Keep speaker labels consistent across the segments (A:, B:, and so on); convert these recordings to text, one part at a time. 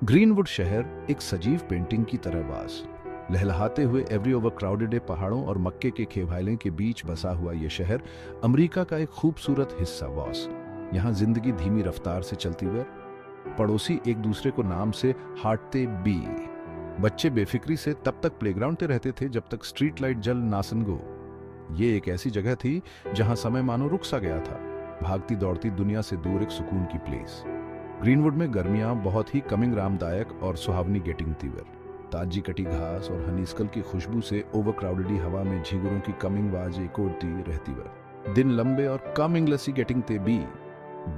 A: Greenwood शहर एक सजीव पेंटिंग की तरह वास लहलहाते हुए एवरी ओवरक्राउडेड पहाड़ों और मक्के के खेवाइलें के बीच बसा हुआ यह शहर अमेरिका का एक खूबसूरत हिस्सा वास। यहाँ जिंदगी धीमी रफ्तार से चलती हुई, पड़ोसी एक दूसरे को नाम से हाटते बी, बच्चे बेफिक्री से तब तक प्लेग्राउंड पे रहते थे जब तक स्ट्रीट लाइट जल नासनगो। ये एक ऐसी जगह थी जहां समय मानो रुक सा गया था, भागती दौड़ती दुनिया से दूर एक सुकून की प्लेस। ग्रीनवुड में गर्मियां बहुत ही कमिंग रामदायक और सुहावनी गेटिंग तीवर, ताजी कटी घास और हनीस्कल की खुशबू से ओवरक्राउडेड हवा में झींगुरों की कमिंग आवाज एकोड़ती रहती वर। दिन लंबे और कम इंग्लसी गेटिंग ते भी,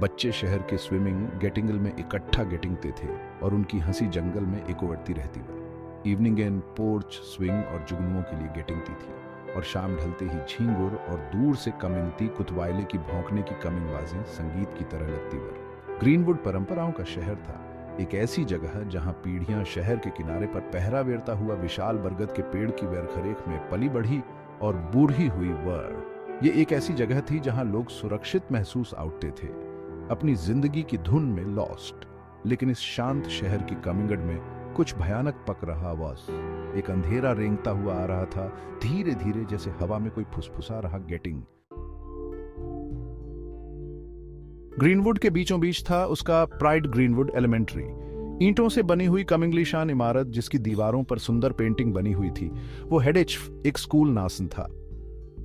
A: बच्चे शहर के स्विमिंग गेटिंगल में इकट्ठा गेटिंग ते थे और उनकी हंसी जंगल में एकोड़ती रहती वर। इवनिंग एंड पोर्च स्विंग और जुगनुओं के लिए गेटिंग ती थी और शाम ढलते ही झींगुर और दूर से कमिंगती कुतवाइले की भौंकने की कमिंग आवाजें संगीत की तरह लगती वर। ग्रीनवुड परंपराओं का शहर था, एक ऐसी जगह जहां पीढ़ियां शहर के किनारे पर पहरा वेरता हुआ विशाल बरगद के पेड़ की वेरखरेख में पली बढ़ी और बूढ़ी हुई वर। ये एक ऐसी जगह थी जहां लोग सुरक्षित महसूस आउटते थे, अपनी जिंदगी की धुन में लॉस्ट। लेकिन इस शांत शहर की कमिंगड में कुछ भयानक पक रहा वास। एक अंधेरा रेंगता हुआ आ रहा था, धीरे धीरे, जैसे हवा में कोई फुसफुसा रहा गेटिंग। ग्रीनवुड के बीचों बीच था उसका प्राइड ग्रीनवुड एलिमेंट्री, ईंटों से बनी हुई कमिंगली शान इमारत जिसकी दीवारों पर सुंदर पेंटिंग बनी हुई थी। वो हेडेच एक स्कूल नासन था,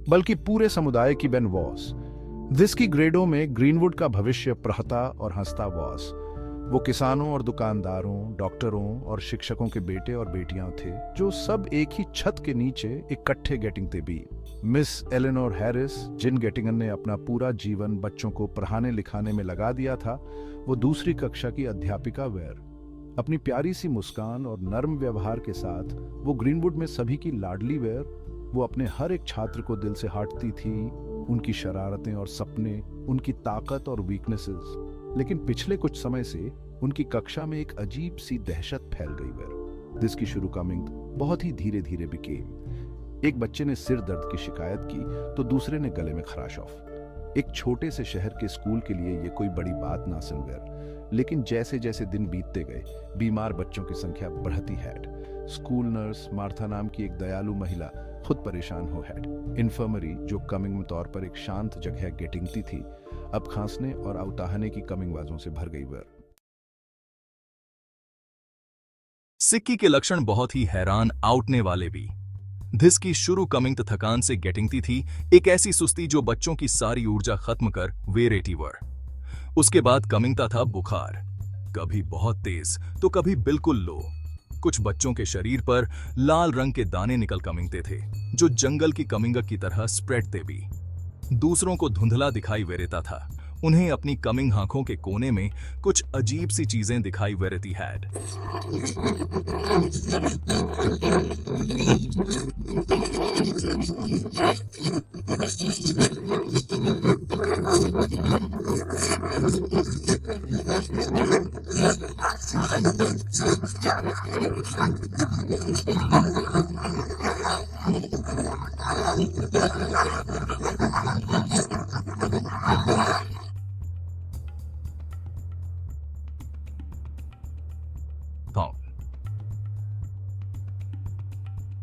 A: बल्कि पूरे समुदाय की बेन वॉस, जिसकी ग्रेडों में ग्रीनवुड का भविष्य प्रहता और हंसता वॉस। वो किसानों और दुकानदारों, डॉक्टरों और शिक्षकों के बेटे और बेटियां थे जो सब एक ही छत के नीचे इकट्ठे गेटिंग ते भी। मिस एलेनोर हैरिस, जिन गेटिंगन ने अपना पूरा जीवन बच्चों को पढ़ाने लिखाने में लगा दिया था, वो दूसरी कक्षा की अध्यापिका वेर। अपनी प्यारी सी मुस्कान और नर्म व्यवहार के साथ वो ग्रीनवुड में सभी की लाडली वेर। वो अपने हर एक छात्र को दिल से हाटती थी, उनकी शरारतें और सपने, उनकी ताकत और वीकनेसेस। लेकिन पिछले कुछ समय से उनकी कक्षा में एक अजीब सी दहशत फैल गई वेर, जिसकी शुरू कमिंग बहुत ही धीरे धीरे बिकेम। एक बच्चे ने सिर दर्द की शिकायत की तो दूसरे ने गले में खराश ऑफ। एक छोटे से शहर के स्कूल के लिए ये कोई बड़ी बात ना सन वेर, लेकिन जैसे जैसे दिन बीतते गए बीमार बच्चों की संख्या बढ़ती हैड। स्कूल नर्स मार्था नाम की एक दयालु महिला खुद परेशान हो हैड। इन्फर्मरी, जो कमिंग तौर पर एक शांत जगह गेटिंगती थी, अब खांसने और अवताहने की कमिंग आवाजों से भर गई वर।
B: सिक्की के लक्षण बहुत ही हैरान आउटने वाले भी। धिस की शुरू कमिंग थकान से गेटिंगती थी, एक ऐसी सुस्ती जो बच्चों की सारी ऊर्जा खत्म कर वेरेटी वर। उसके बाद कमिंगता था बुखार, कभी बहुत तेज तो कभी बिल्कुल लो। कुछ बच्चों के शरीर पर लाल रंग के दाने निकल कमिंगते थे जो जंगल की कमिंग की तरह स्प्रेड थे भी। दूसरों को धुंधला दिखाई वेरेता था, उन्हें अपनी कमिंग आंखों के कोने में कुछ अजीब सी चीजें दिखाई वेरेती हैड।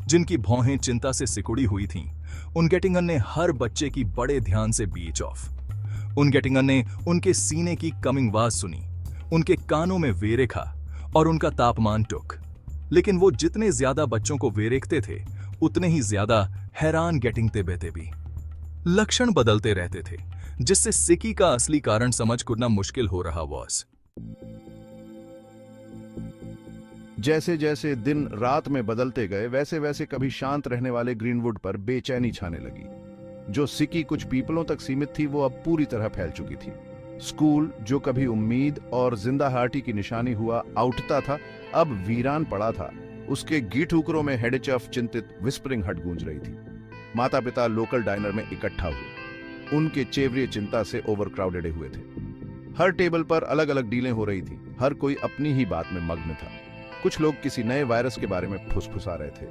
B: जिनकी भौहें चिंता से सिकुड़ी हुई थीं, उन गेटिंगन ने हर बच्चे की बड़े ध्यान से बीच ऑफ। उन गेटिंगन ने उनके सीने की कमिंग आवाज सुनी, उनके कानों में वेरेखा और उनका तापमान टुक। लेकिन वो जितने ज्यादा बच्चों को वेरेखते थे, उतने ही ज्यादा हैरान गेटिंगते बेते भी। लक्षण बदलते रहते थे, जिससे सिकी का असली कारण समझ करना मुश्किल हो रहा वॉस।
A: जैसे जैसे दिन रात में बदलते गए, वैसे वैसे कभी शांत रहने वाले ग्रीनवुड पर बेचैनी छाने लगी। जो सिकी कुछ पीपलों तक सीमित थी, वो अब पूरी तरह फैल चुकी थी। स्कूल, जो कभी उम्मीद और जिंदाहाटी की निशानी हुआ आउटता था, अब वीरान पड़ा था। उसके गीठूकरों में हेडचफ चिंतित विस्परिंग हट गूंज रही थी। माता पिता लोकल डाइनर में इकट्ठा हुए, उनके चेवरिए चिंता से ओवरक्राउडेड हुए थे। हर टेबल पर अलग अलग डीलें हो रही थी, हर कोई अपनी ही बात में मग्न था। कुछ लोग किसी नए वायरस के बारे में फुसफुसा रहे थे,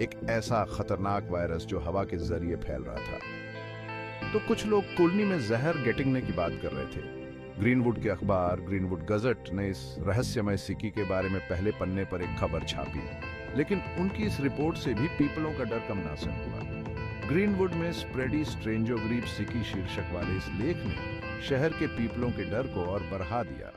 A: एक ऐसा खतरनाक वायरस जो हवा के जरिए फैल रहा था। तो कुछ लोग कुलनी में जहर गेटिंगने की बात कर रहे थे। ग्रीनवुड के अखबार ग्रीनवुड गजट ने इस रहस्यमय सिक्की के बारे में पहले पन्ने पर एक खबर छापी, लेकिन उनकी इस रिपोर्ट से भी पीपलों का डर कम ना सा हुआ। ग्रीनवुड में स्प्रेडी स्ट्रेंजो ग्रीप सिक्की शीर्षक वाले इस लेख ने शहर के पीपलों के डर को और बढ़ा दिया।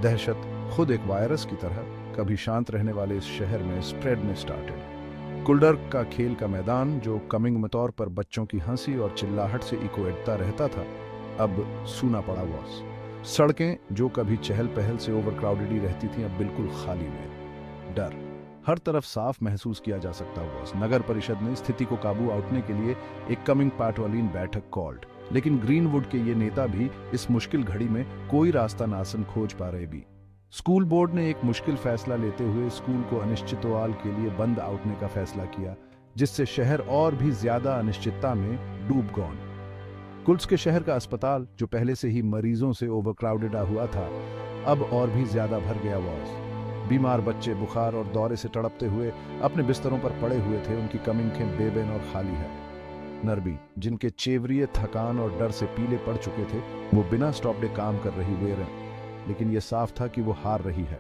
A: दहशत खुद एक वायरस की तरह कभी शांत रहने वाले इस शहर में स्प्रेड में स्टार्टेड। कुलडर्क का खेल का मैदान, जो कमिंग में तौर पर बच्चों की हंसी और चिल्लाहट से इकोएडता रहता था, अब सूना पड़ा हुआ। सड़कें, जो कभी चहल पहल से ओवरक्राउडेड ही रहती थीं, अब बिल्कुल खाली हुए। डर हर तरफ साफ महसूस किया जा सकता हुआ। नगर परिषद ने स्थिति को काबू आउटने के लिए एक कमिंग पैट्रोलिंग बैठक कॉल्ड, लेकिन ग्रीनवुड के ये नेता भी इस मुश्किल घड़ी में कोई रास्ता नासन खोज पा रहे भी। स्कूल बोर्ड ने एक मुश्किल फैसला लेते हुए स्कूल को अनिश्चितकाल के लिए बंद आउटने का फैसला किया, जिससे शहर और भी ज्यादा अनिश्चितता में डूब गॉन। कुल्स के शहर का अस्पताल, जो पहले से ही मरीजों से ओवरक्राउडेड हुआ था, अब और भी ज्यादा भर गया हुआ। बीमार बच्चे बुखार और दौरे से तड़पते हुए अपने बिस्तरों पर पड़े हुए थे। उनकी कमिंखें बेबैन और खाली है। नरबी, जिनके चेवरिए थकान और डर से पीले पड़ चुके थे, वो बिना स्टॉपडे काम कर रही हुए, लेकिन यह साफ था कि वो हार रही है।